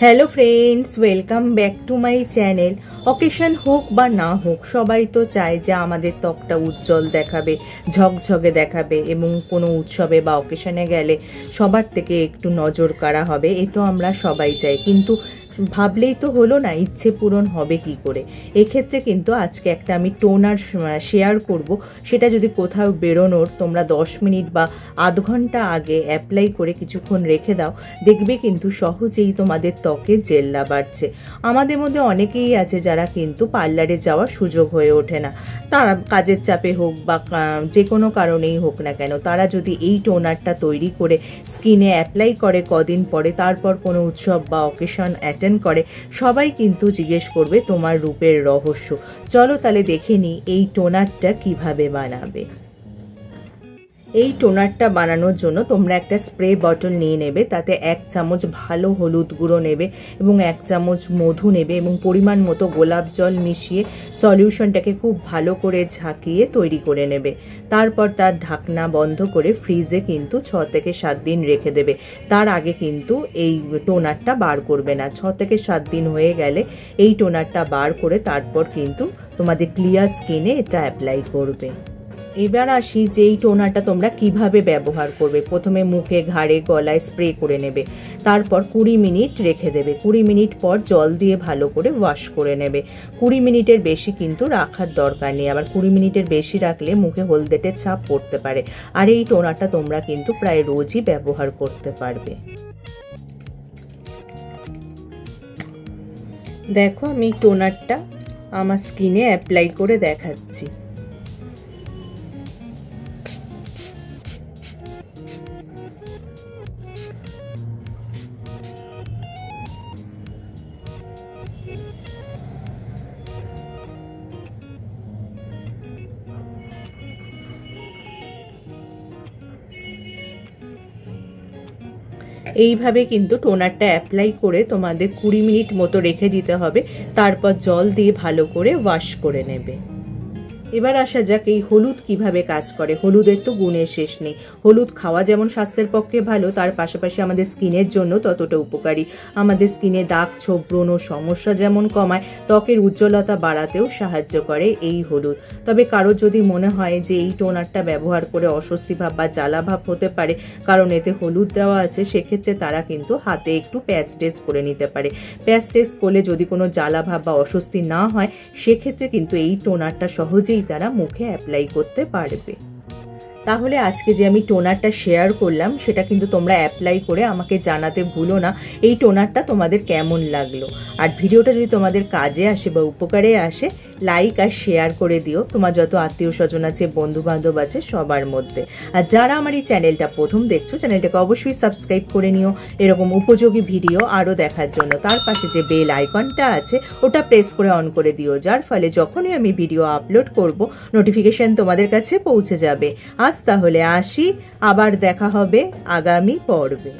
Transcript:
Hello friends, welcome back to my channel. Occasion হোক বা না হোক, সবাই তো চায় যে আমাদের ত্বকটা উজ্জ্বল দেখাবে, ঝকঝকে দেখাবে এবং কোনো উৎসবে বা অকেশনে গেলে সবার থেকে একটু নজর কাড়া হবে। এ তো আমরা সবাই চাই, কিন্তু ভাবলেই তো হলো না, ইচ্ছে পূরণ হবে কি করে। এক্ষেত্রে কিন্তু আজকে একটা আমি টোনার শেয়ার করব। সেটা যদি কোথাও বেরোনোর তোমরা 10 মিনিট বা আধ ঘন্টা আগে অ্যাপ্লাই করে কিছুক্ষণ রেখে দাও, দেখবে কিন্তু সহজেই তোমাদের ত্বকে জেল্লা বাড়ছে। আমাদের মধ্যে অনেকেই আছে যারা কিন্তু পার্লারে যাওয়ার সুযোগ হয়ে ওঠে না। তারা কাজের চাপে হোক বা যে কোনো কারণেই হোক না কেন, তারা যদি এই টোনারটা তৈরি করে স্কিনে অ্যাপ্লাই করে কদিন পরে, তারপর কোনো উৎসব বা অকেশন অ্যাটেন্ড করে, সবাই কিন্তু জিজ্ঞেস করবে তোমার রূপের রহস্য। চলো তাহলে দেখে নিই এই টোনারটা কিভাবে বানাবে। এই টোনারটা বানানোর জন্য তোমরা একটা স্প্রে বটল নিয়ে নেবে, তাতে 1 চামচ ভালো হলুদ গুঁড়ো নেবে এবং 1 চামচ মধু নেবে এবং পরিমাণ মতো গোলাপ জল মিশিয়ে সলিউশনটাকে খুব ভালো করে ঝাঁকিয়ে তৈরি করে নেবে। তারপর তার ঢাকনা বন্ধ করে ফ্রিজে কিন্তু 6 থেকে 7 দিন রেখে দেবে। তার আগে কিন্তু এই টোনারটা বার করবে না। 6 থেকে 7 দিন হয়ে গেলে এই টোনারটা বার করে তারপর কিন্তু তোমাদের ক্লিয়ার স্কিনে এটা অ্যাপ্লাই করবে। এবার আসি যে এই টোনারটা তোমরা কিভাবে ব্যবহার করবে। প্রথমে মুখে, ঘাড়ে, গলায় স্প্রে করে নেবে, তারপর 20 মিনিট রেখে দেবে। 20 মিনিট পর জল দিয়ে ভালো করে ওয়াশ করে নেবে। 20 মিনিটের বেশি কিন্তু রাখার দরকার নেই, আবার 20 মিনিটের বেশি রাখলে মুখে হলদেটে ছাপ পড়তে পারে। আর এই টোনারটা তোমরা কিন্তু প্রায় রোজই ব্যবহার করতে পারবে। দেখো, আমি টোনারটা আমার স্কিনে অ্যাপ্লাই করে দেখাচ্ছি। এইভাবে কিন্তু টোনারটা অ্যাপ্লাই করে তোমাদের 20 মিনিট মতো রেখে দিতে হবে। তারপর জল দিয়ে ভালো করে ওয়াশ করে নেবে। এবার আসা যাক এই হলুদ কিভাবে কাজ করে। হলুদের তো গুণের শেষ নেই। হলুদ খাওয়া যেমন স্বাস্থ্যের পক্ষে ভালো, তার পাশাপাশি আমাদের স্কিনের জন্য ততটা উপকারী। আমাদের স্কিনে দাগ, ছোপ, ব্রণ সমস্যা যেমন কমায়, ত্বকের উজ্জ্বলতা বাড়াতেও সাহায্য করে এই হলুদ। তবে কারোর যদি মনে হয় যে এই টোনারটা ব্যবহার করে অস্বস্তি ভাব বা জ্বালা ভাব হতে পারে, কারণ এতে হলুদ দেওয়া আছে, সেক্ষেত্রে তারা কিন্তু হাতে একটু প্যাচ টেস্ট করে নিতে পারে। প্যাচ টেস্ট করলে যদি কোনো জ্বালা ভাব বা অস্বস্তি না হয়, সেক্ষেত্রে কিন্তু এই টোনারটা সহজেই তারা মুখে অ্যাপ্লাই করতে পারবে। তাহলে আজকে যে আমি টোনারটা শেয়ার করলাম, সেটা কিন্তু তোমরা অ্যাপ্লাই করে আমাকে জানাতে ভুলো না এই টোনারটা তোমাদের কেমন লাগলো। আর ভিডিওটা যদি তোমাদের কাজে আসে বা উপকারে আসে, লাইক আর শেয়ার করে দিও তোমার যত আত্মীয় স্বজন আছে, বন্ধু বান্ধব আছে, সবার মধ্যে। আর যারা আমার এই চ্যানেলটা প্রথম দেখছো, চ্যানেলটাকে অবশ্যই সাবস্ক্রাইব করে নিও এরকম উপযোগী ভিডিও আরও দেখার জন্য। তার পাশে যে বেল আইকনটা আছে, ওটা প্রেস করে অন করে দিও, যার ফলে যখনই আমি ভিডিও আপলোড করব, নোটিফিকেশন তোমাদের কাছে পৌঁছে যাবে। আজ তাহলে আসি, আবার দেখা হবে আগামী পর্বে।